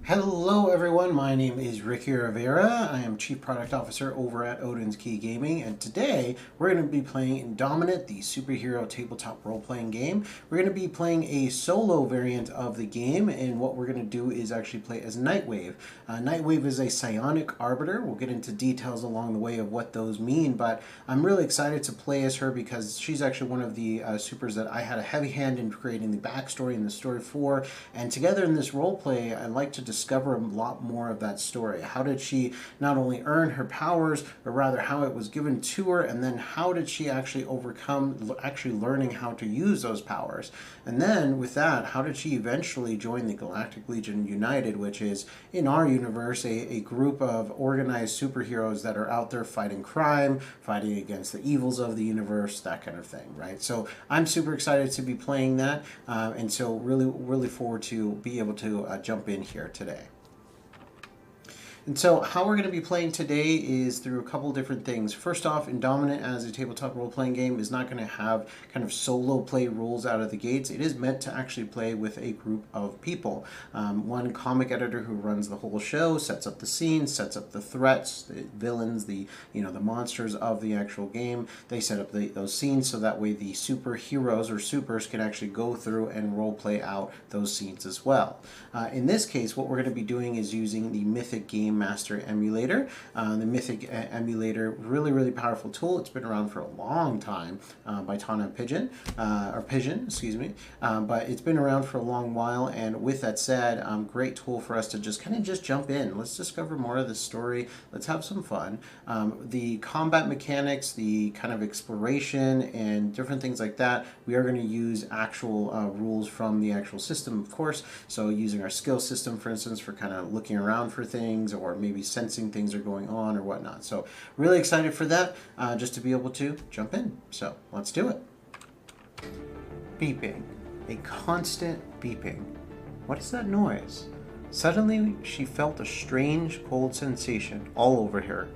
Hello everyone, my name is Ricky Rivera. I am Chief Product Officer over at Odin's Key Gaming, and today we're going to be playing Indominant, the superhero tabletop role-playing game. We're going to be playing a solo variant of the game, and what we're going to do is actually play as Nightwave. Nightwave is a Psionic Arbiter. We'll get into details along the way of what those mean, but I'm really excited to play as her because she's actually one of the supers that I had a heavy hand in creating the backstory and the story for, and together in this roleplay, I'd like to discover a lot more of that story. How did she not only earn her powers, but rather how it was given to her, and then how did she actually overcome actually learning how to use those powers? And then with that, how did she eventually join the Galactic Legion United, which is in our universe a group of organized superheroes that are out there fighting crime, fighting against the evils of the universe, that kind of thing, right? So I'm super excited to be playing that, and so really forward to be able to jump in here today. And so how we're going to be playing today is through a couple different things. First off, Indominant as a tabletop role-playing game is not going to have kind of solo play rules out of the gates. It is meant to actually play with a group of people. One comic editor who runs the whole show, sets up the scenes, sets up the threats, the villains, the monsters of the actual game. They set up those scenes so that way the superheroes or supers can actually go through and role-play out those scenes as well. In this case, what we're going to be doing is using the Mythic Game Master emulator. The Mythic emulator, really powerful tool. It's been around for a long time by Tana Pigeon, excuse me. But it's been around for a long while, and with that said, great tool for us to just jump in. Let's discover more of the story. Let's have some fun. The combat mechanics, the kind of exploration, and different things like that, we are going to use actual rules from the actual system, of course. So using our skill system, for instance, for kind of looking around for things, or maybe sensing things are going on or whatnot. So really excited for that, just to be able to jump in. So let's do it. Beeping. A constant beeping. What is that noise? Suddenly she felt a strange cold sensation all over her.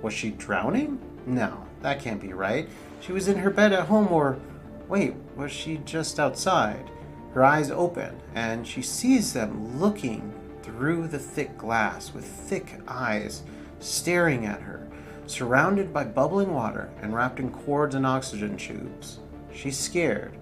Was she drowning? No, that can't be right. She was in her bed at home, or wait, was she just outside? Her eyes open and she sees them looking through the thick glass with thick eyes staring at her, surrounded by bubbling water and wrapped in cords and oxygen tubes. She's scared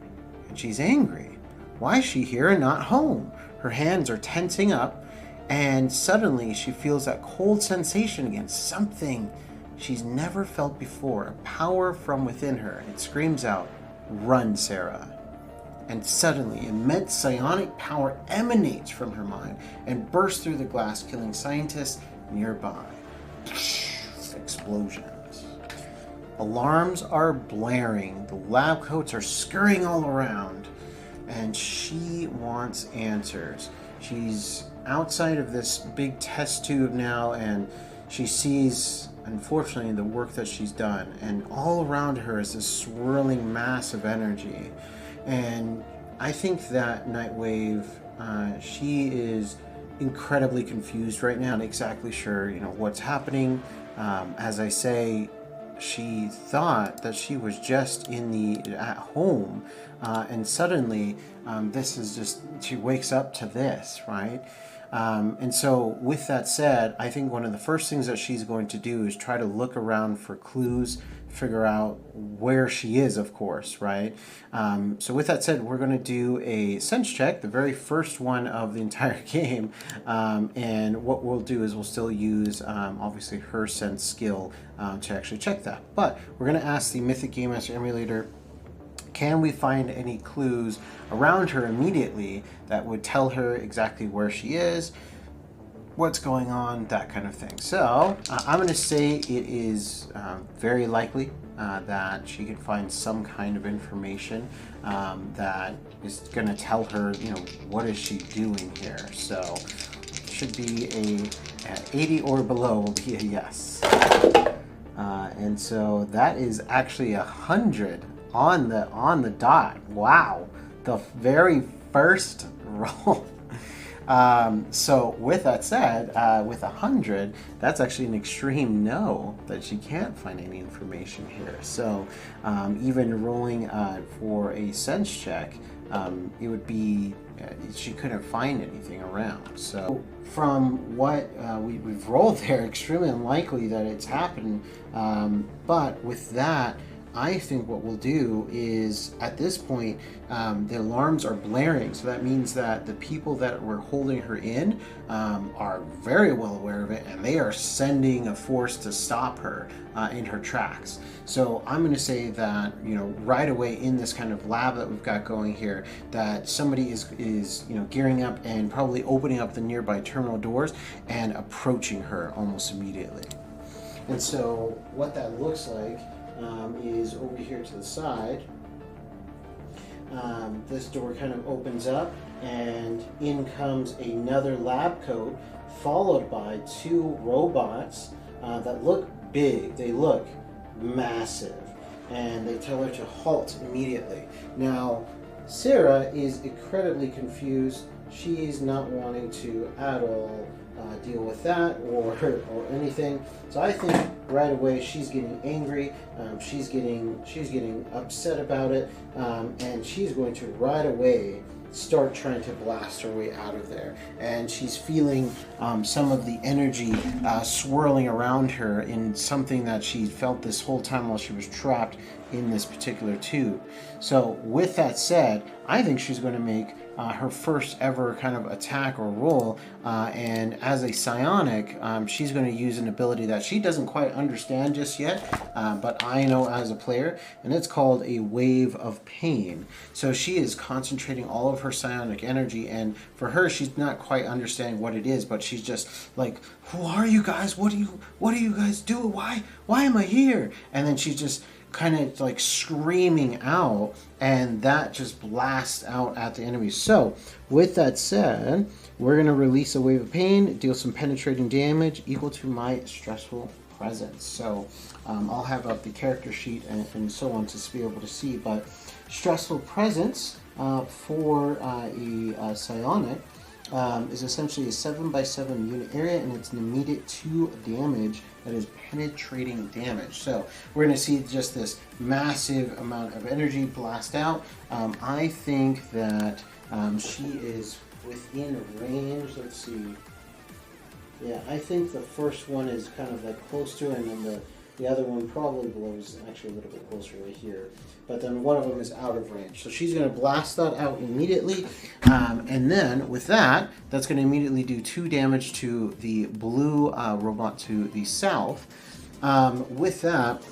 and she's angry. Why is she here and not home? Her hands are tensing up, and suddenly she feels that cold sensation again, something she's never felt before, a power from within her. It screams out, "Run, Sarah." And suddenly, immense psionic power emanates from her mind and bursts through the glass, killing scientists nearby. Explosions. Alarms are blaring. The lab coats are scurrying all around. And she wants answers. She's outside of this big test tube now, and she sees, unfortunately, the work that she's done. And all around her is this swirling mass of energy. And I think that Nightwave, she is incredibly confused right now, not exactly sure, what's happening. As I say, she thought that she was just at home, and suddenly this is just, she wakes up to this, right? And so with that said, I think one of the first things that she's going to do is try to look around for clues, figure out where she is, of course, right? So with that said, we're going to do a sense check, the very first one of the entire game, and what we'll do is we'll still use obviously her sense skill to actually check that. But we're going to ask the Mythic Game Master emulator, can we find any clues around her immediately that would tell her exactly where she is, what's going on, that kind of thing. So I'm going to say it is very likely that she could find some kind of information that is going to tell her, what is she doing here. So it should be a 80 or below will be a yes. And so that is actually 100 on the dot. Wow, the very first roll. So with that said, with 100, that's actually an extreme no, that she can't find any information here. So even rolling for a sense check, it would be, she couldn't find anything around. So from what we've rolled there, extremely unlikely that it's happened. But with that, I think what we'll do is, at this point, the alarms are blaring, so that means that the people that were holding her in are very well aware of it, and they are sending a force to stop her in her tracks. So I'm going to say that, right away in this kind of lab that we've got going here, that somebody is gearing up and probably opening up the nearby terminal doors and approaching her almost immediately. And so what that looks like is over here to the side. This door kind of opens up, and in comes another lab coat, followed by two robots that look big. They look massive, and they tell her to halt immediately. Now, Sarah is incredibly confused. She is not wanting to at all deal with that or anything. So I think right away she's getting angry. She's getting upset about it, and she's going to right away start trying to blast her way out of there. And she's feeling some of the energy swirling around her in something that she felt this whole time while she was trapped in this particular tube. So with that said, I think she's going to make her first ever kind of attack or roll, and as a psionic, she's going to use an ability that she doesn't quite understand just yet, but I know as a player, and it's called a Wave of Pain. So she is concentrating all of her psionic energy, and for her, she's not quite understanding what it is, but she's just like, who are you guys? What do you guys do? Why am I here? And then she's just kind of like screaming out, and that just blasts out at the enemy. So with that said, we're going to release a Wave of Pain, deal some penetrating damage equal to my stressful presence. So I'll have up the character sheet and so on to be able to see, but stressful presence for a psionic is essentially a 7x7 unit area, and it's an immediate 2 damage that is penetrating damage. So we're going to see just this massive amount of energy blast out. I think that she is within range. Let's see. Yeah, I think the first one is kind of like close to her, and then the other one probably blows actually a little bit closer right here. But then one of them is out of range. So she's going to blast that out immediately. And then with that, that's going to immediately do 2 damage to the blue robot to the south. With that,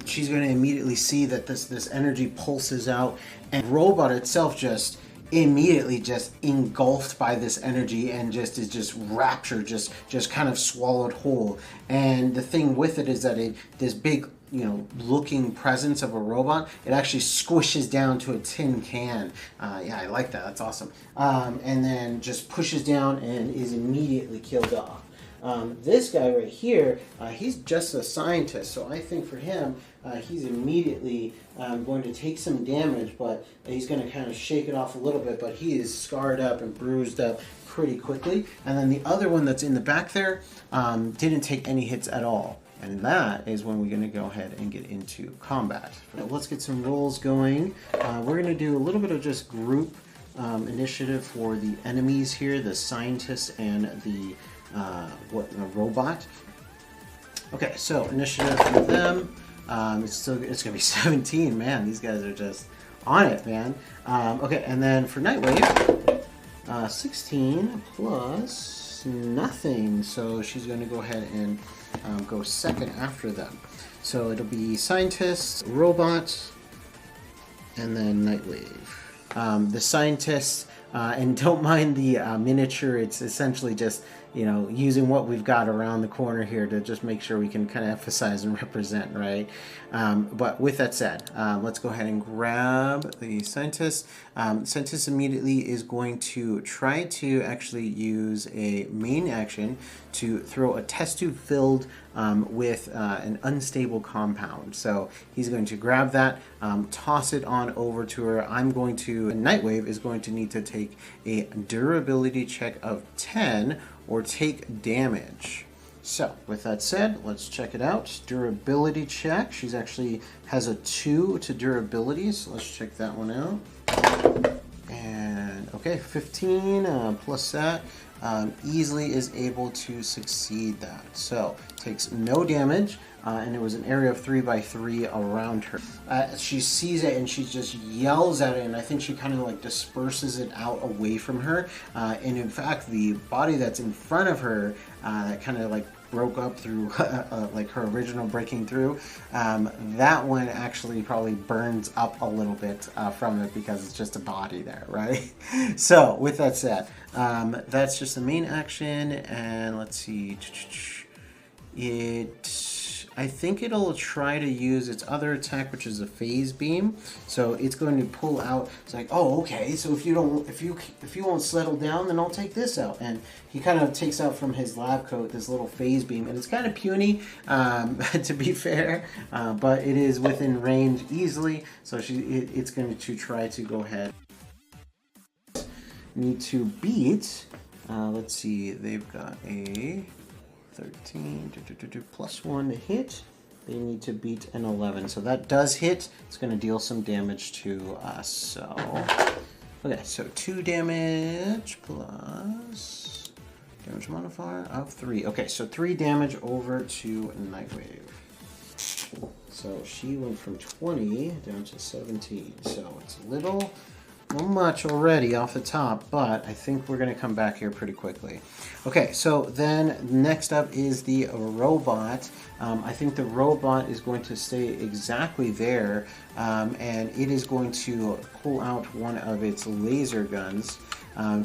she's going to immediately see that this energy pulses out, and the robot itself just immediately just engulfed by this energy and is just raptured, just kind of swallowed whole. And the thing with it is that this big looking presence of a robot, it actually squishes down to a tin can. Yeah, I like that. That's awesome. And then just pushes down and is immediately killed off. This guy right here, he's just a scientist, so I think for him, he's immediately going to take some damage, but he's going to kind of shake it off a little bit, but he is scarred up and bruised up pretty quickly. And then the other one that's in the back there didn't take any hits at all. And that is when we're going to go ahead and get into combat. Now, let's get some rolls going. We're going to do a little bit of just group initiative for the enemies here, the scientists and the robot. Okay, so initiative for them. It's going to be 17. Man, these guys are just on it, man. Okay, and then for Nightwave, 16 plus nothing. So she's going to go ahead and go second after them. So it'll be scientists, robots, and then Nightwave. The scientists, and don't mind the miniature, it's essentially just using what we've got around the corner here to just make sure we can kind of emphasize and represent, right? But with that said, let's go ahead and grab the scientist. Scientist immediately is going to try to actually use a main action to throw a test tube filled with an unstable compound. So he's going to grab that, toss it on over to her. Nightwave is going to need to take a durability check of 10 or take damage. So with that said, let's check it out. Durability check. She's actually has a 2 to durability, so let's check that one out. And okay, 15 plus that easily is able to succeed that. So takes no damage, and it was an area of 3 by 3 around her. She sees it and she just yells at it, and I think she kind of like disperses it out away from her. And in fact, the body that's in front of her that kind of like broke up through like her original breaking through, that one actually probably burns up a little bit from it because it's just a body there, right? So with that said, that's just the main action, and let's see, I think it'll try to use its other attack, which is a phase beam. So it's going to pull out. It's like, oh, okay. So if you won't settle down, then I'll take this out. And he kind of takes out from his lab coat this little phase beam, and it's kind of puny, to be fair, but it is within range easily. So it's going to try to go ahead. Need to beat. Let's see. They've got a 13 plus 1 to hit. They need to beat an 11, so that does hit. It's going to deal some damage to us. So okay, so 2 damage plus damage modifier of 3. Okay, so 3 damage over to Nightwave. So she went from 20 down to 17. So it's a little much already off the top, but I think we're going to come back here pretty quickly. Okay, so then next up is the robot. I think the robot is going to stay exactly there, and it is going to pull out one of its laser guns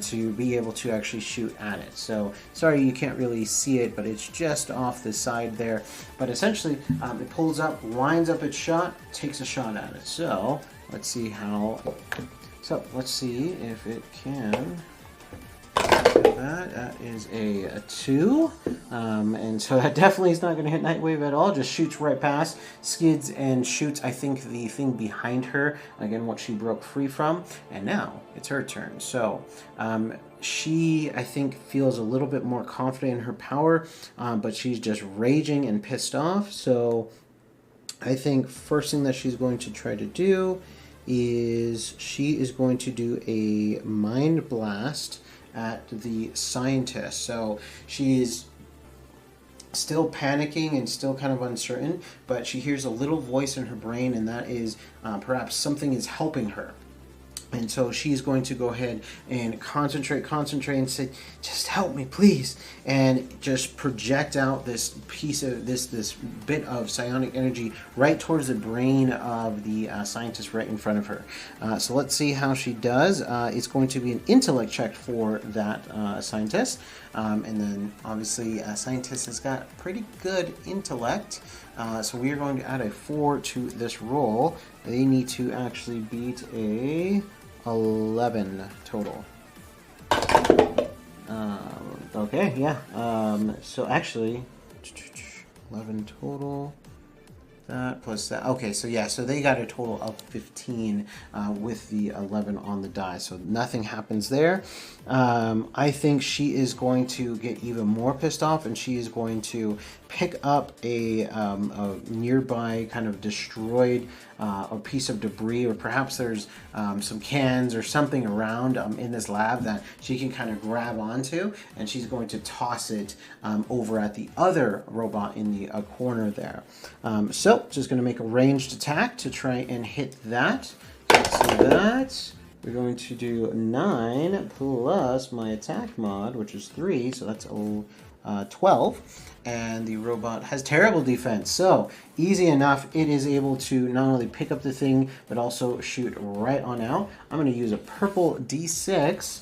to be able to actually shoot at it. So sorry you can't really see it, but it's just off the side there. But essentially it pulls up, lines up its shot, takes a shot at it. So let's see how... So let's see if it can. That is a 2, and so that definitely is not going to hit Nightwave at all. Just shoots right past, skids and shoots, I think, the thing behind her, again what she broke free from, and now it's her turn. So she, I think, feels a little bit more confident in her power, but she's just raging and pissed off. So I think first thing that she's going to try to do is she is going to do a mind blast at the scientist. So she's still panicking and still kind of uncertain, but she hears a little voice in her brain, and that is perhaps something is helping her. And so she's going to go ahead and concentrate and say, just help me, please. And just project out this piece of this bit of psionic energy right towards the brain of the scientist right in front of her. So let's see how she does. It's going to be an intellect check for that scientist. And then obviously a scientist has got pretty good intellect. So we are going to add a 4 to this roll. They need to actually beat a 11 total. Okay, yeah. So actually, 11 total. That plus that. Okay, so yeah, so they got a total of 15 with the 11 on the die. So nothing happens there. I think she is going to get even more pissed off, and she is going to pick up a nearby kind of destroyed a piece of debris, or perhaps there's some cans or something around in this lab that she can kind of grab onto, and she's going to toss it over at the other robot in the corner there. So just going to make a ranged attack to try and hit that. So that we're going to do 9 plus my attack mod, which is 3, so that's 12. And the robot has terrible defense, so easy enough. It is able to not only pick up the thing, but also shoot right on out. I'm going to use a purple D6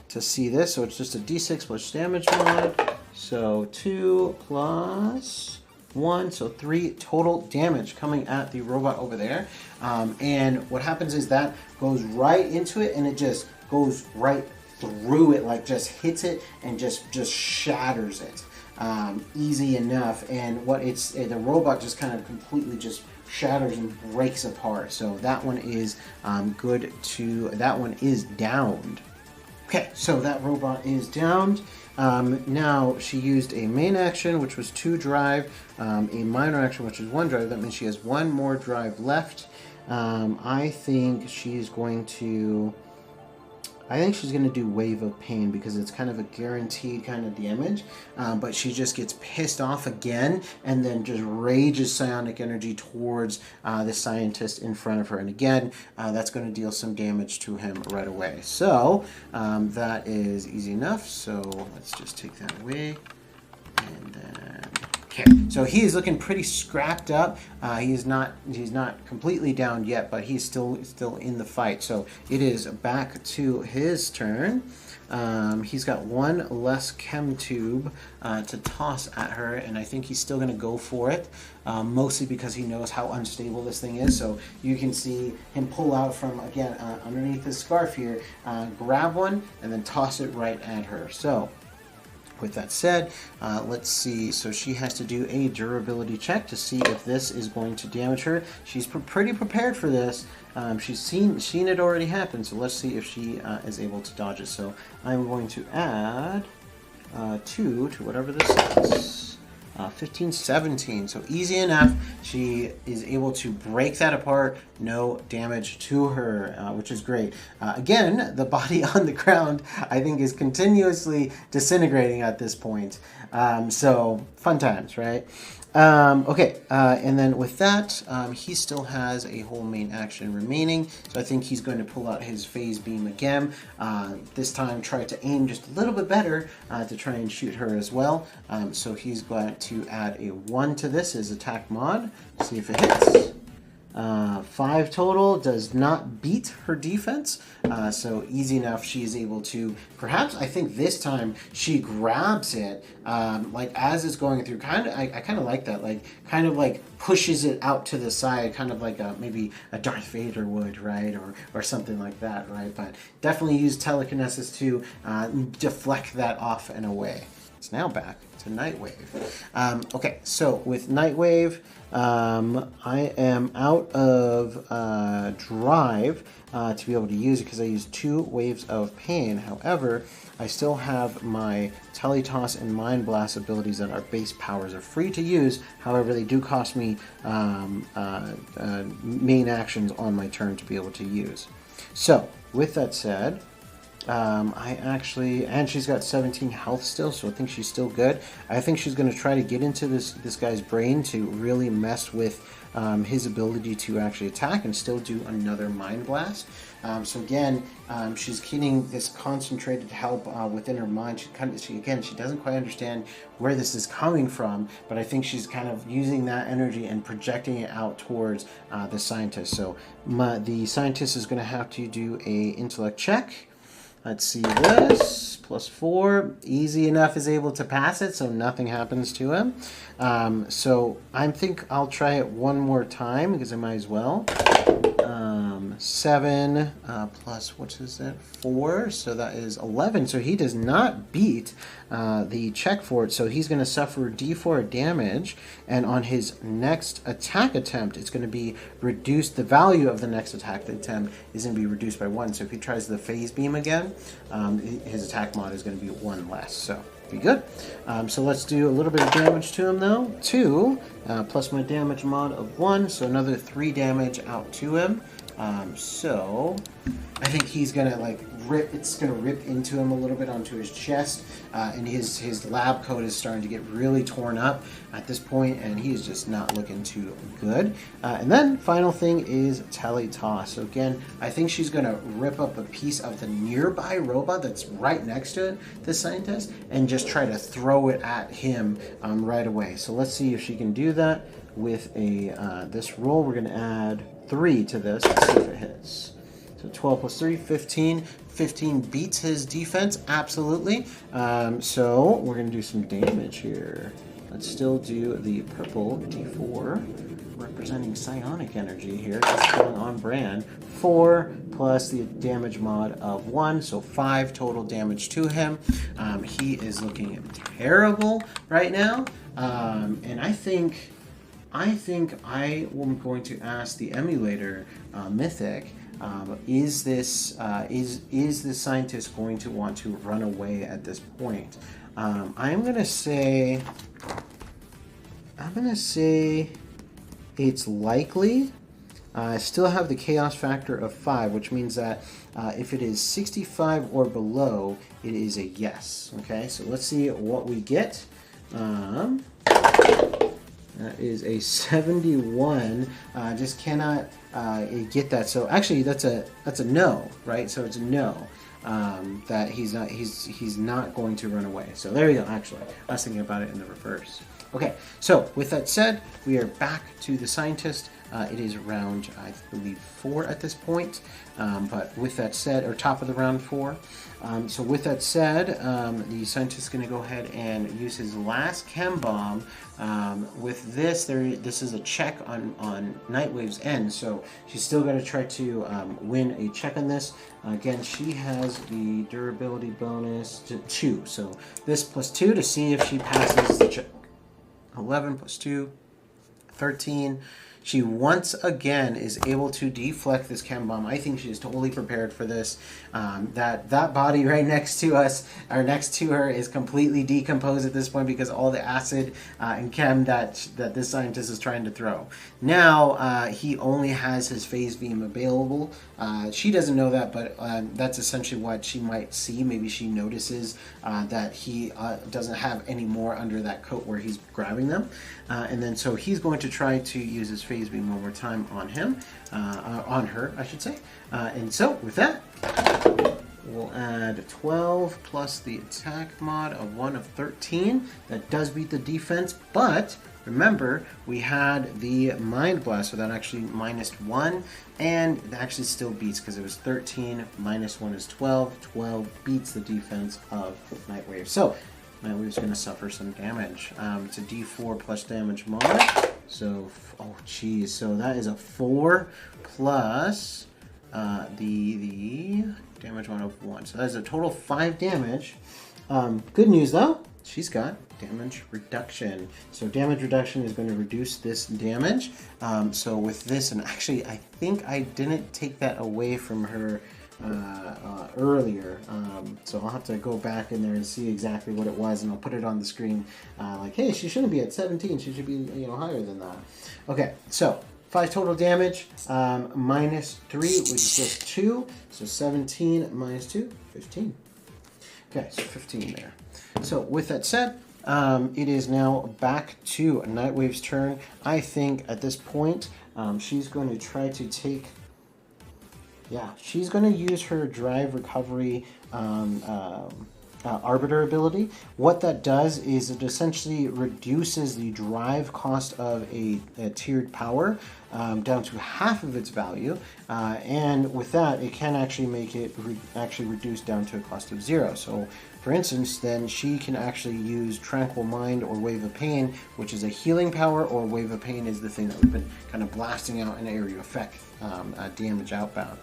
to see this. So it's just a D6 plus damage mod. So 2 plus 1, so 3 total damage coming at the robot over there. And what happens is that goes right into it, and it just goes right through it, like just hits it and just shatters it. Easy enough. And the robot just kind of completely just shatters and breaks apart. So that one is that one is downed. Okay, so that robot is downed. Now she used a main action, which was 2 drive, a minor action, which is 1 drive. That means she has 1 more drive left. I think she's going to do Wave of Pain because it's kind of a guaranteed kind of damage, but she just gets pissed off again and then just rages psionic energy towards the scientist in front of her. And again, that's going to deal some damage to him right away. So that is easy enough. So let's just take that away. And then... Okay, so he is looking pretty scrapped up. He's not completely down yet, but he's still in the fight. So it is back to his turn. He's got one less chem tube to toss at her, and I think he's still going to go for it, mostly because he knows how unstable this thing is. So you can see him pull out from, again, underneath his scarf here, grab one, and then toss it right at her. So... with that said, let's see. So she has to do a durability check to see if this is going to damage her. She's pretty prepared for this. She's seen it already happen. So let's see if she is able to dodge it. So I'm going to add 2 to whatever this is. 15, 17. So easy enough. She is able to break that apart. No damage to her, which is great. Again, the body on the ground, I think, is continuously disintegrating at this point. So fun times, right? Okay, and then with that, he still has a whole main action remaining, so I think he's going to pull out his phase beam again. This time try to aim just a little bit better to try and shoot her as well. So he's going to add a 1 to this, his attack mod, see if it hits. 5 total, does not beat her defense, so easy enough. She's able to, perhaps, I think this time she grabs it, like as it's going through, I kind of like that, like kind of like pushes it out to the side, kind of like maybe a Darth Vader would, right, or something like that, right, but definitely use telekinesis to deflect that off and away. It's now back to Nightwave. Okay, so with Nightwave, I am out of drive to be able to use it because I used 2 waves of pain. However, I still have my Teletoss and Mind Blast abilities that are base powers. Are free to use. However, they do cost me main actions on my turn to be able to use. So, with that said, and she's got 17 health still, so I think she's still good. I think she's going to try to get into this guy's brain to really mess with his ability to actually attack and still do another Mind Blast. So again, she's getting this concentrated help within her mind. She doesn't quite understand where this is coming from, but I think she's kind of using that energy and projecting it out towards the scientist. So the scientist is going to have to do a intellect check. Let's see this, +4, easy enough, is able to pass it, so nothing happens to him. So I think I'll try it one more time, because I might as well. 7 plus, what is that, 4, so that is 11. So he does not beat the check for it, so he's going to suffer D4 damage, and on his next attack attempt, it's going to be reduced. The value of the next attack attempt is going to be reduced by 1, so if he tries the phase beam again, his attack mod is going to be 1 less, so be good. So let's do a little bit of damage to him though. 2 plus my damage mod of 1, so another 3 damage out to him. So I think he's gonna like rip. It's gonna rip into him a little bit onto his chest, and his lab coat is starting to get really torn up at this point, and he's just not looking too good. And then final thing is Teletoss. So again, I think she's gonna rip up a piece of the nearby robot that's right next to the scientist and just try to throw it at him right away. So let's see if she can do that with a this roll. We're gonna add 3 to this. Let's see if it hits. So 12 plus 3, 15. 15 beats his defense, absolutely. So we're going to do some damage here. Let's still do the purple D4, representing psionic energy here, just going on brand. 4 plus the damage mod of 1, so 5 total damage to him. He is looking terrible right now, and I think I am going to ask the emulator, Mythic, is this scientist going to want to run away at this point? I'm gonna say it's likely, I still have the chaos factor of 5, which means that if it is 65 or below, it is a yes. Okay, so let's see what we get. That is a 71. Just cannot get that. So actually, that's a no, right? So it's a no. That he's not going to run away. So there you go. Actually, I was thinking about it in the reverse. Okay. So with that said, we are back to the scientist. It is round, I believe, 4 at this point. But with that said, or top of the round 4. So with that said, the scientist is going to go ahead and use his last chem bomb. With this, this is a check on Nightwave's end, so she's still going to try to win a check on this. Again, she has the durability bonus to 2, so this plus 2 to see if she passes the check. 11 plus 2, 13. She once again is able to deflect this chem bomb. I think she is totally prepared for this. That body right next to us, or next to her, is completely decomposed at this point because all the acid and chem that this scientist is trying to throw. Now he only has his phase beam available. She doesn't know that, but that's essentially what she might see. Maybe she notices that he doesn't have any more under that coat where he's grabbing them. And then so he's going to try to use his phase beam one more time on him, on her, I should say. And so with that, we'll add 12 plus the attack mod of 1 of 13. That does beat the defense, but remember, we had the Mind Blast, so that actually -1, and it actually still beats because it was 13, -1 is 12. 12 beats the defense of Nightwave. So, Nightwave's going to suffer some damage. It's a D4 plus damage mod. So, oh geez, so that is a 4 plus the damage mod of 1. So that's a total 5 damage. Good news though, she's got damage reduction. So damage reduction is going to reduce this damage. So with this, and actually I think I didn't take that away from her earlier. So I'll have to go back in there and see exactly what it was, and I'll put it on the screen. Like, hey, she shouldn't be at 17. She should be, higher than that. Okay, so 5 total damage, -3, which is just 2. So 17 minus 2, 15. Okay, so 15 there. So with that said, it is now back to Nightwave's turn. I think at this point, she's going to try to take... Yeah, she's going to use her drive recovery Arbiter ability. What that does is it essentially reduces the drive cost of a tiered power down to half of its value, and with that, it can actually make it actually reduce down to a cost of 0. So, for instance, then she can actually use Tranquil Mind or Wave of Pain, which is a healing power, or Wave of Pain is the thing that we've been kind of blasting out an area effect damage outbound.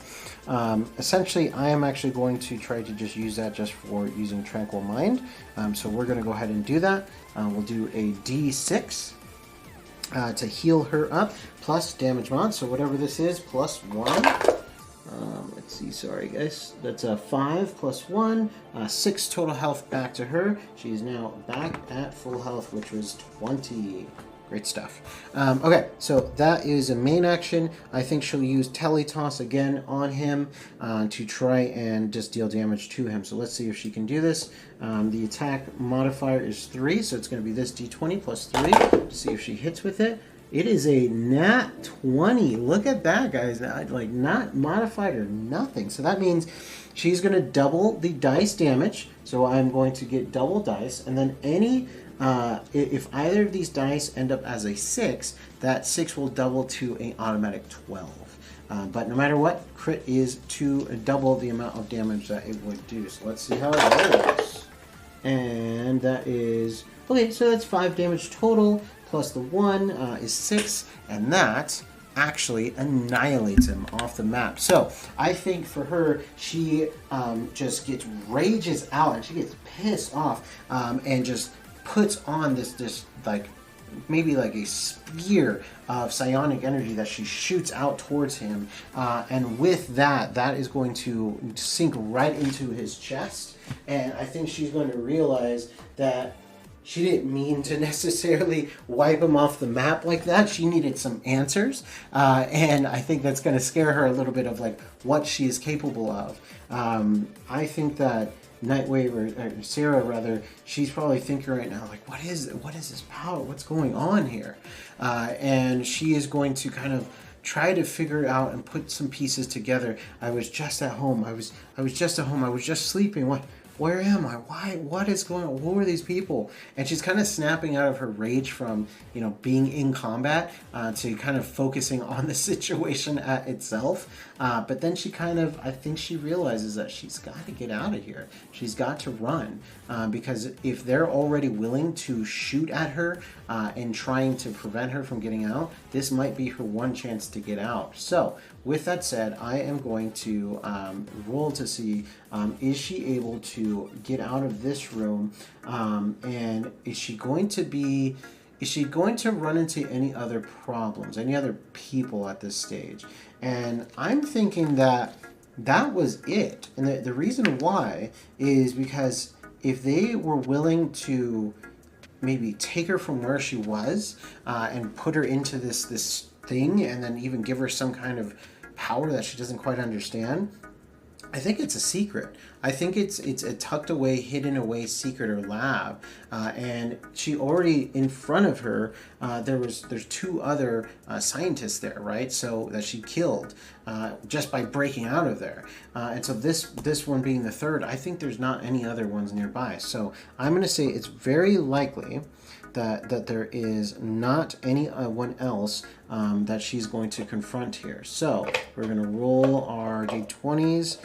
Essentially, I am actually going to try to just use that just for using Tranquil Mind. So we're going to go ahead and do that. We'll do a D6 to heal her up, plus damage mod. So whatever this is, plus 1. Let's see, sorry guys. That's a 5 plus 1, 6 total health back to her. She is now back at full health, which was 20. Great stuff. Okay, so that is a main action. I think she'll use Teletoss again on him to try and just deal damage to him. So let's see if she can do this. The attack modifier is 3, so it's going to be this D20 plus 3 to see if she hits with it. It is a nat 20. Look at that, guys. Like, not modified or nothing. So that means she's going to double the dice damage. So I'm going to get double dice, and then any... if either of these dice end up as a 6, that 6 will double to an automatic 12. But no matter what, crit is to double the amount of damage that it would do. So let's see how it rolls. And that is... Okay, so that's 5 damage total, plus the 1 is 6, and that actually annihilates him off the map. So I think for her, she just rages out, and she gets pissed off, and just puts on this like maybe like a spear of psionic energy that she shoots out towards him, and with that is going to sink right into his chest, and I think she's going to realize that she didn't mean to necessarily wipe him off the map like that. She needed some answers, and I think that's going to scare her a little bit of like what she is capable of. I think that Nightwave or Sarah rather, she's probably thinking right now like, what is this power? What's going on here? And she is going to kind of try to figure it out and put some pieces together. I was just at home. I was just at home. I was just sleeping. Where am I? Why? What is going on? Who are these people? And she's kind of snapping out of her rage from, being in combat to kind of focusing on the situation at itself. But then she I think she realizes that she's got to get out of here. She's got to run because if they're already willing to shoot at her and trying to prevent her from getting out, this might be her one chance to get out. So with that said, I am going to roll to see is she able to get out of this room, and is she going to run into any other problems, any other people at this stage? And I'm thinking that was it. And the reason why is because if they were willing to maybe take her from where she was and put her into this thing and then even give her some kind of power that she doesn't quite understand, I think it's a secret. I think it's a tucked away, hidden away secret or lab, and she already in front of her. There's two other scientists there, right? So that she killed just by breaking out of there, and so this one being the third. I think there's not any other ones nearby. So I'm going to say it's very likely that there is not anyone else that she's going to confront here. So we're going to roll our d20s.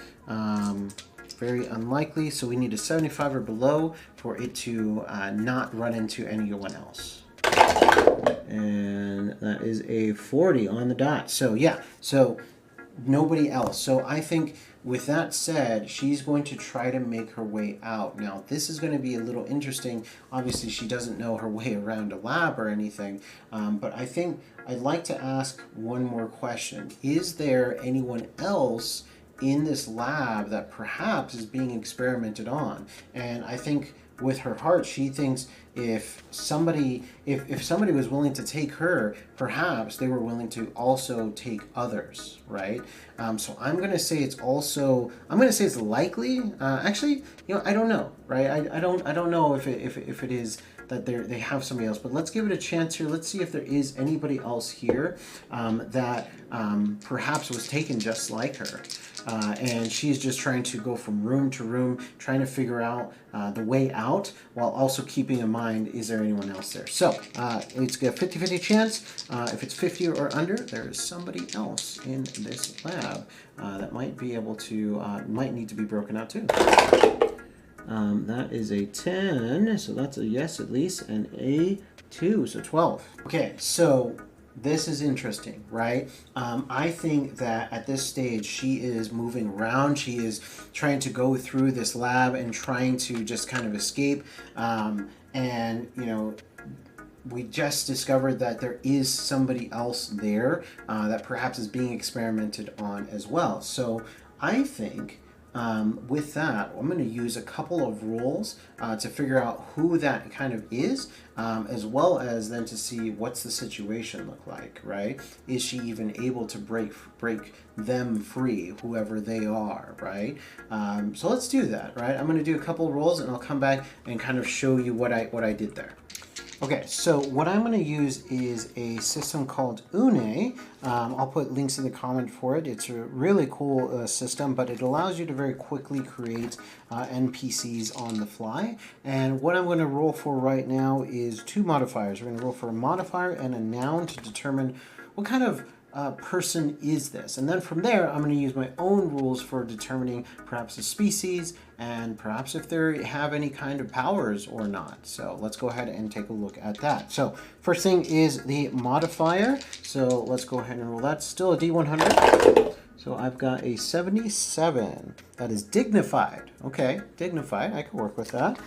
Very unlikely, so we need a 75 or below for it to not run into anyone else. And that is a 40 on the dot. So yeah, so nobody else. So I think with that said, she's going to try to make her way out. Now, this is going to be a little interesting. Obviously, she doesn't know her way around a lab or anything, but I think I'd like to ask one more question. Is there anyone else in this lab that perhaps is being experimented on? And I think with her heart, she thinks if somebody was willing to take her, perhaps they were willing to also take others, right? So I'm going to say it's likely. Actually, I don't know, right? I don't know if it is that they have somebody else, but let's give it a chance here. Let's see if there is anybody else here that perhaps was taken just like her. And she's just trying to go from room to room, trying to figure out the way out, while also keeping in mind, is there anyone else there? So it's a 50-50 chance. If it's 50 or under, there is somebody else in this lab that might be able to, might need to be broken out too. That is a 10, so that's a yes at least, and a 2, so 12. Okay, so this is interesting, right? I think that at this stage, she is moving around. She is trying to go through this lab and trying to just kind of escape. And, we just discovered that there is somebody else there that perhaps is being experimented on as well. So I think with that, I'm going to use a couple of rules to figure out who that kind of is, as well as then to see what's the situation look like, right? Is she even able to break them free, whoever they are, right? So let's do that, right? I'm going to do a couple of rolls and I'll come back and kind of show you what I did there. Okay, so what I'm going to use is a system called Une. I'll put links in the comment for it. It's a really cool system, but it allows you to very quickly create NPCs on the fly. And what I'm going to roll for right now is two modifiers. We're going to roll for a modifier and a noun to determine what kind of person is this. And then from there, I'm going to use my own rules for determining perhaps the species and perhaps if they have any kind of powers or not. So let's go ahead and take a look at that. So first thing is the modifier. So let's go ahead and roll that. Still a D100. So I've got a 77. That is dignified. Okay, dignified. I can work with that.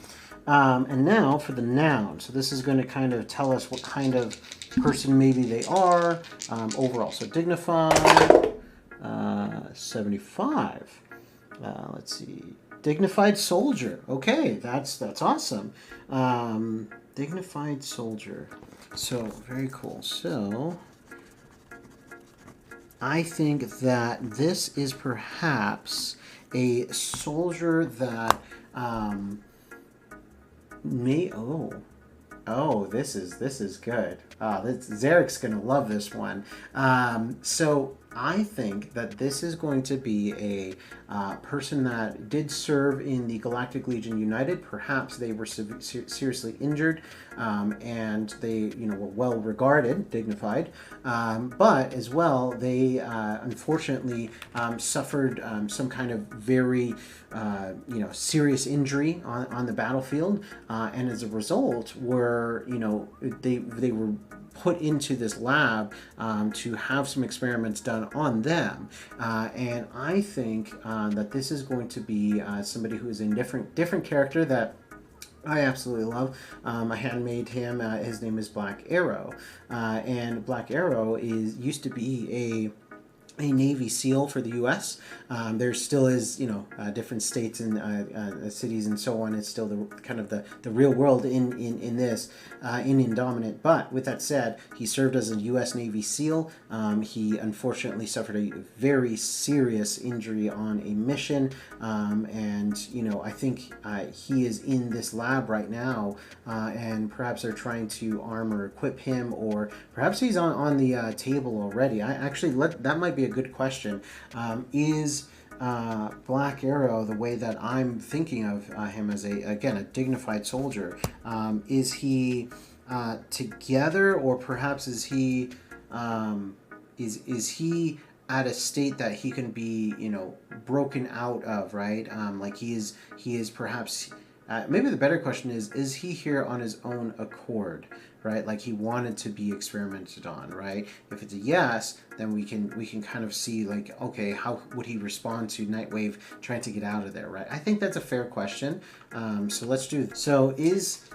And now for the noun. So this is going to kind of tell us what kind of person maybe they are overall. So dignified, 75. Let's see. Dignified soldier. Okay, that's awesome. Dignified soldier. So, very cool. So, I think that this is perhaps a soldier that may. This is good. Zarek's gonna love this one. So I think that this is going to be a person that did serve in the Galactic Legion United. Perhaps they were seriously injured, and they, were well regarded, dignified. But as well, they unfortunately suffered some kind of very, serious injury on the battlefield, and as a result, were they were put into this lab to have some experiments done on them, and I think that this is going to be somebody who is a different character that I absolutely love. I handmade him. His name is Black Arrow, and Black Arrow used to be a Navy SEAL for the U.S. There still is, different states and cities and so on. It's still the real world in Indominant. But with that said, he served as a U.S. Navy SEAL. He unfortunately suffered a very serious injury on a mission, and I think he is in this lab right now, and perhaps they're trying to arm or equip him, or perhaps he's on the table already. That might be a good question. Is Black Arrow, the way that I'm thinking of him as a dignified soldier, is he together, or perhaps is he is he at a state that he can be broken out of, right? Like he is perhaps maybe the better question is he here on his own accord, right? Like he wanted to be experimented on, right? If it's a yes, then we can kind of see, like, okay, how would he respond to Nightwave trying to get out of there, right? I think that's a fair question. So let's do this. So is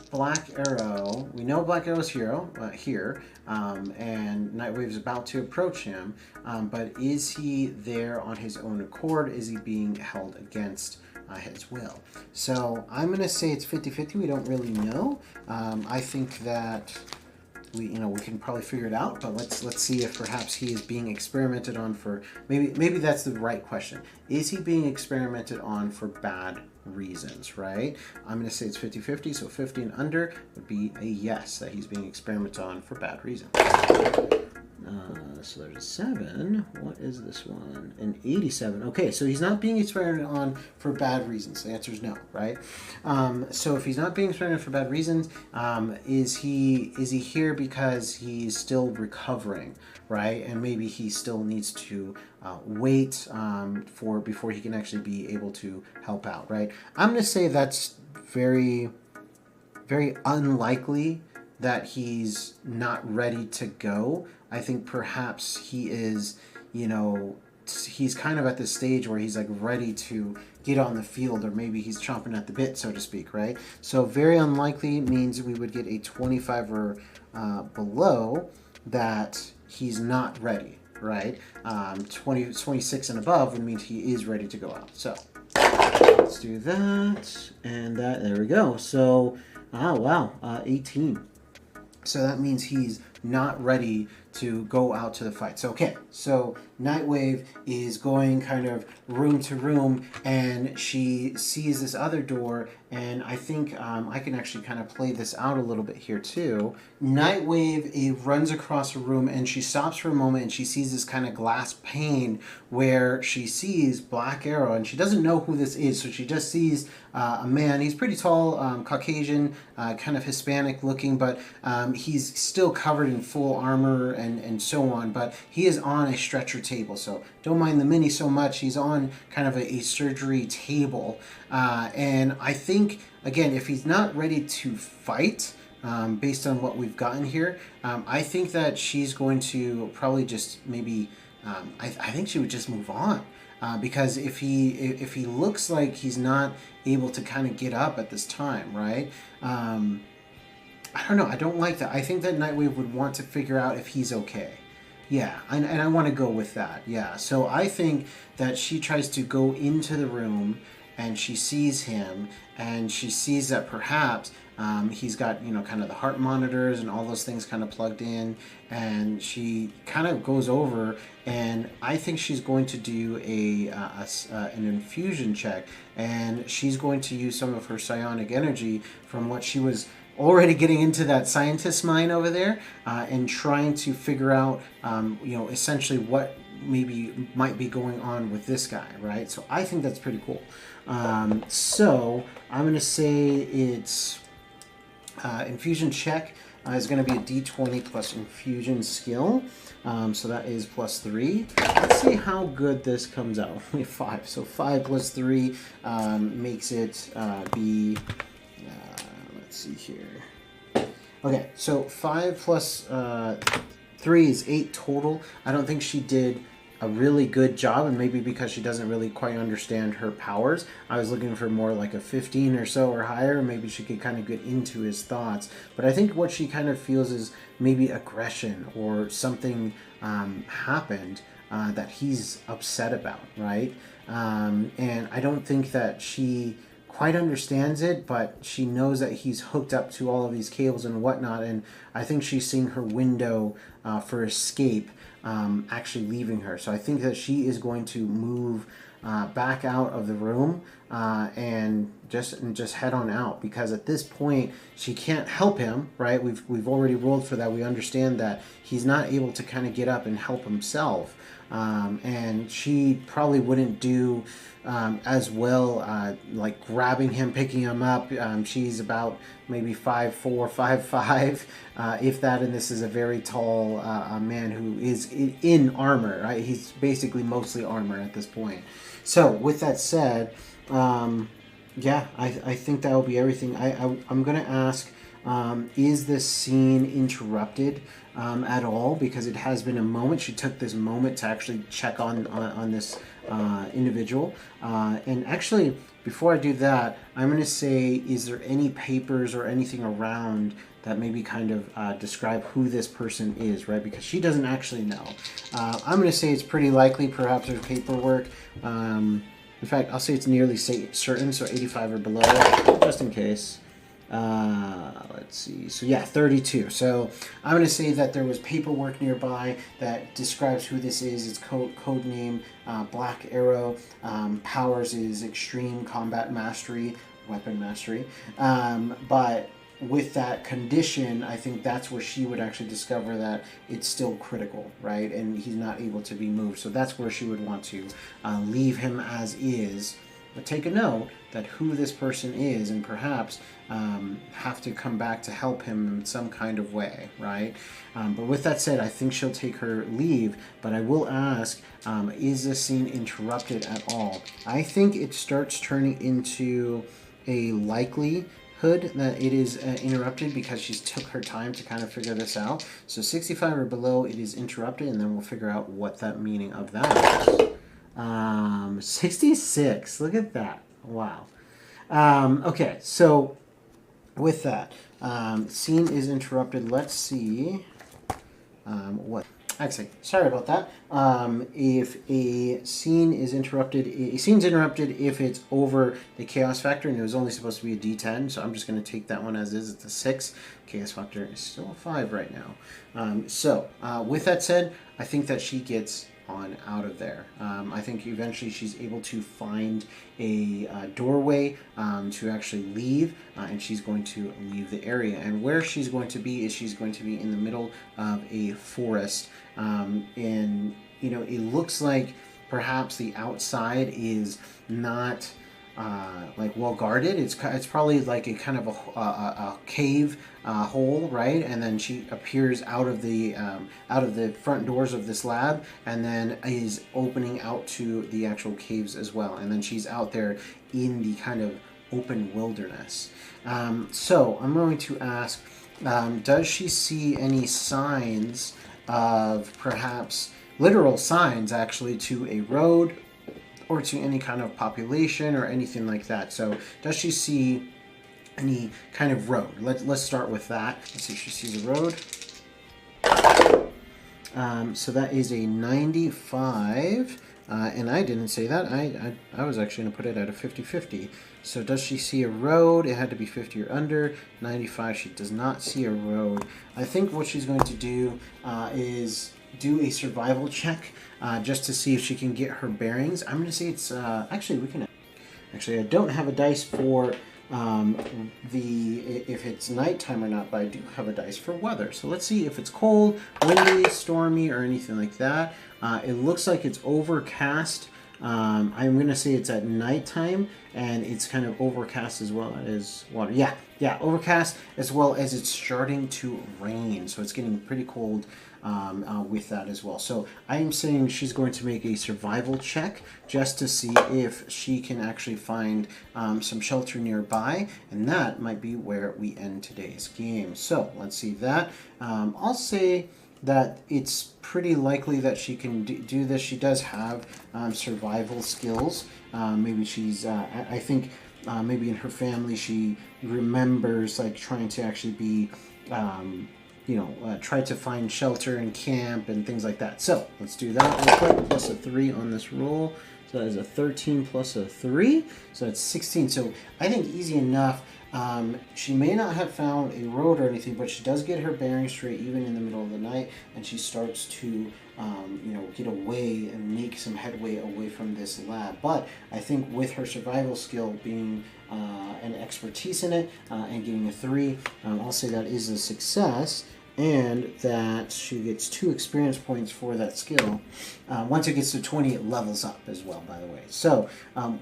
Black Arrow, we know Black Arrow's here, and Nightwave's about to approach him, but is he there on his own accord? Is he being held against his will? So I'm going to say it's 50-50. We don't really know. I think that we can probably figure it out, but let's see if perhaps he is being experimented on for, maybe that's the right question. Is he being experimented on for bad reasons, right? I'm going to say it's 50-50, so 50 and under would be a yes, that he's being experimented on for bad reasons. So there's a 7. What is this one? An 87. Okay, so he's not being experimented on for bad reasons. The answer is no, right? So if he's not being experimented for bad reasons, is he here because he's still recovering, right? And maybe he still needs to wait before he can actually be able to help out, right? I'm going to say that's very, very unlikely that he's not ready to go. I think perhaps he is, he's kind of at this stage where he's like ready to get on the field, or maybe he's chomping at the bit, so to speak, right? So very unlikely means we would get a 25 or below, that he's not ready, right? 26 and above would mean he is ready to go out. So let's do that, and there we go. So, 18. So that means he's not ready to go out to the fight. So, okay, so Nightwave is going kind of room to room, and she sees this other door, and I think I can actually kind of play this out a little bit here too. Nightwave runs across a room, and she stops for a moment, and she sees this kind of glass pane where she sees Black Arrow, and she doesn't know who this is, so she just sees a man. He's pretty tall, Caucasian, kind of Hispanic looking, but he's still covered in full armor and so on, but he is on a stretcher table, so don't mind the mini so much. He's on kind of a surgery table, and I think, again, if he's not ready to fight, based on what we've gotten here, I think that she's going to probably just maybe, I think she would just move on. Because if he looks like he's not able to kind of get up at this time, right? I don't know. I don't like that. I think that Nightwave would want to figure out if he's okay. Yeah, and I want to go with that. Yeah, so I think that she tries to go into the room and she sees him, and she sees that perhaps he's got, you know, kind of the heart monitors and all those things kind of plugged in, and she kind of goes over, and I think she's going to do an infusion check, and she's going to use some of her psionic energy from what she was already getting into that scientist's mind over there, and trying to figure out, you know, essentially what maybe might be going on with this guy, right? So I think that's pretty cool. So I'm going to say it's infusion check is going to be a d20 plus infusion skill. So that is +3. Let's see how good this comes out. Only 5. So 5 plus 3 makes it be... let's see here. Okay, so 5 plus 3 is 8 total. I don't think she did a really good job, and maybe because she doesn't really quite understand her powers. I was looking for more like a 15 or so or higher. Maybe she could kind of get into his thoughts. But I think what she kind of feels is maybe aggression or something happened that he's upset about, right? And I don't think that she quite understands it, but she knows that he's hooked up to all of these cables and whatnot, and I think she's seeing her window for escape actually leaving her. So I think that she is going to move back out of the room and just head on out, because at this point she can't help him, right? We've already rolled for that. We understand that he's not able to kind of get up and help himself, and she probably wouldn't do as well like grabbing him, picking him up. She's about maybe 5'4", 5'5", if that, and this is a very tall man who is in armor, right? He's basically mostly armor at this point. So with that said, yeah, I think that will be everything. I'm going to ask, is this scene interrupted at all? Because it has been a moment. She took this moment to actually check on this individual. And actually, before I do that, I'm going to say, is there any papers or anything around that maybe kind of describe who this person is, right? Because she doesn't actually know. I'm going to say it's pretty likely perhaps there's paperwork. In fact, I'll say it's nearly certain, so 85 or below, just in case. Let's see. So yeah, 32. So I'm going to say that there was paperwork nearby that describes who this is. It's code name Black Arrow. Powers is Extreme Combat Mastery, Weapon Mastery. But with that condition, I think that's where she would actually discover that it's still critical, right? And he's not able to be moved. So that's where she would want to leave him as is, but take a note that who this person is, and perhaps have to come back to help him in some kind of way, right? But with that said, I think she'll take her leave, but I will ask, is this scene interrupted at all? I think it starts turning into a likelihood that it is interrupted, because she's took her time to kind of figure this out. So 65 or below, it is interrupted, and then we'll figure out what that meaning of that is. 66, look at that. Wow. Okay, so with that, scene is interrupted. Let's see what... Actually, sorry about that. If a scene is interrupted, if it's over the chaos factor, and it was only supposed to be a D10, so I'm just going to take that one as is. It's a 6. Chaos factor is still a 5 right now. So with that said, I think that she gets on out of there. I think eventually she's able to find a doorway to actually leave, and she's going to leave the area. And where she's going to be is she's going to be in the middle of a forest. And, you know, it looks like perhaps the outside is not like well guarded. It's probably like a kind of a cave hole, right? And then she appears out of the front doors of this lab, and then is opening out to the actual caves as well. And then she's out there in the kind of open wilderness. So I'm going to ask, does she see any signs of perhaps literal signs actually to a road or to any kind of population or anything like that? So does she see any kind of road? Let's start with that. Let's see if she sees a road. So that is a 95. And I didn't say that. I was actually going to put it at a 50-50. So does she see a road? It had to be 50 or under. 95, she does not see a road. I think what she's going to do is do a survival check just to see if she can get her bearings. I'm going to say it's... actually, we can... Actually, I don't have a dice for if it's nighttime or not, but I do have a dice for weather. So let's see if it's cold, windy, stormy, or anything like that. It looks like it's overcast. I'm going to say it's at nighttime, and it's kind of overcast as well as water. Yeah, overcast as well as it's starting to rain. So it's getting pretty cold with that as well. So I am saying she's going to make a survival check just to see if she can actually find some shelter nearby, and that might be where we end today's game. So let's see that. I'll say that it's pretty likely that she can do this. She does have survival skills. Maybe she's, I think maybe in her family she remembers like trying to actually be, try to find shelter and camp and things like that. So let's do that real quick. Plus a 3 on this roll. So that is a 13 plus a 3. So that's 16. So I think easy enough. She may not have found a road or anything, but she does get her bearings straight even in the middle of the night, and she starts to, get away and make some headway away from this lab. But I think with her survival skill being an expertise in it and getting a 3, I'll say that is a success. And that she gets 2 experience points for that skill. Once it gets to 20, it levels up as well, by the way. So,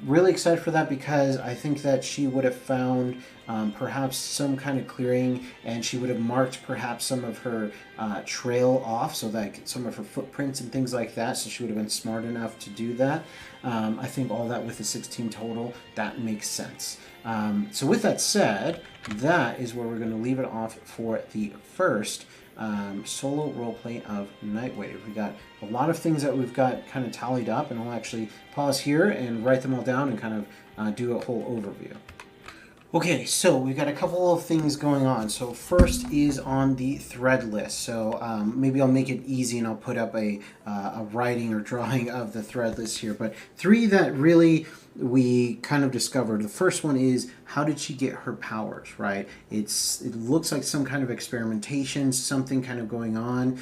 really excited for that because I think that she would have found perhaps some kind of clearing, and she would have marked perhaps some of her trail off, so that some of her footprints and things like that, so she would have been smart enough to do that. I think all that with the 16 total, that makes sense. So with that said, that is where we're going to leave it off for the first solo roleplay of Nightwave. We got a lot of things that we've got kind of tallied up, and I'll actually pause here and write them all down and kind of do a whole overview. Okay, so we've got a couple of things going on. So first is on the thread list. So maybe I'll make it easy and I'll put up a writing or drawing of the thread list here. But 3 that really we kind of discovered. The first one is, how did she get her powers, right? It looks like some kind of experimentation, something kind of going on.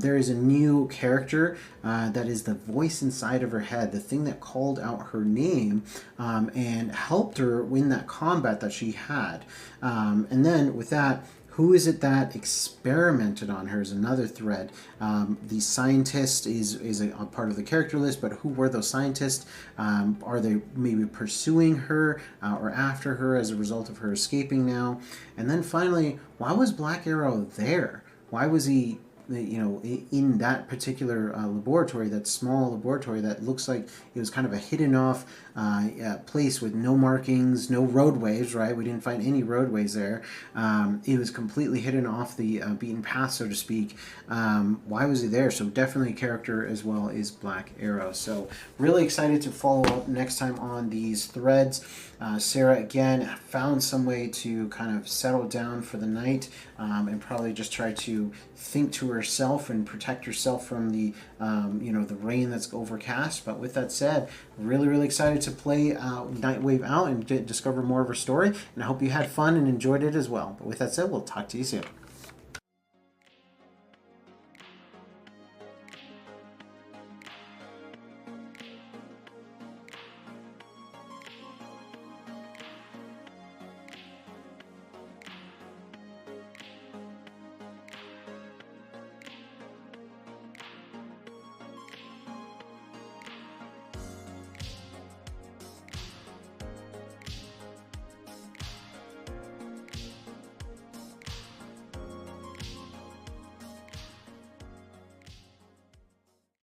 There is a new character that is the voice inside of her head, the thing that called out her name and helped her win that combat that she had. And then with that, who is it that experimented on her is another thread. The scientist is a part of the character list, but who were those scientists? Are they maybe pursuing her or after her as a result of her escaping now? And then finally, why was Black Arrow there? Why was he in that particular laboratory, that small laboratory that looks like it was kind of a hidden off place with no markings, no roadways, right? We didn't find any roadways there. It was completely hidden off the beaten path, so to speak. Why was he there? So definitely a character as well is Black Arrow. So really excited to follow up next time on these threads. Sarah, again, found some way to kind of settle down for the night and probably just try to think to herself and protect herself from the rain that's overcast. But with that said, really excited to play Nightwave out and discover more of her story. And I hope you had fun and enjoyed it as well. But with that said, we'll talk to you soon.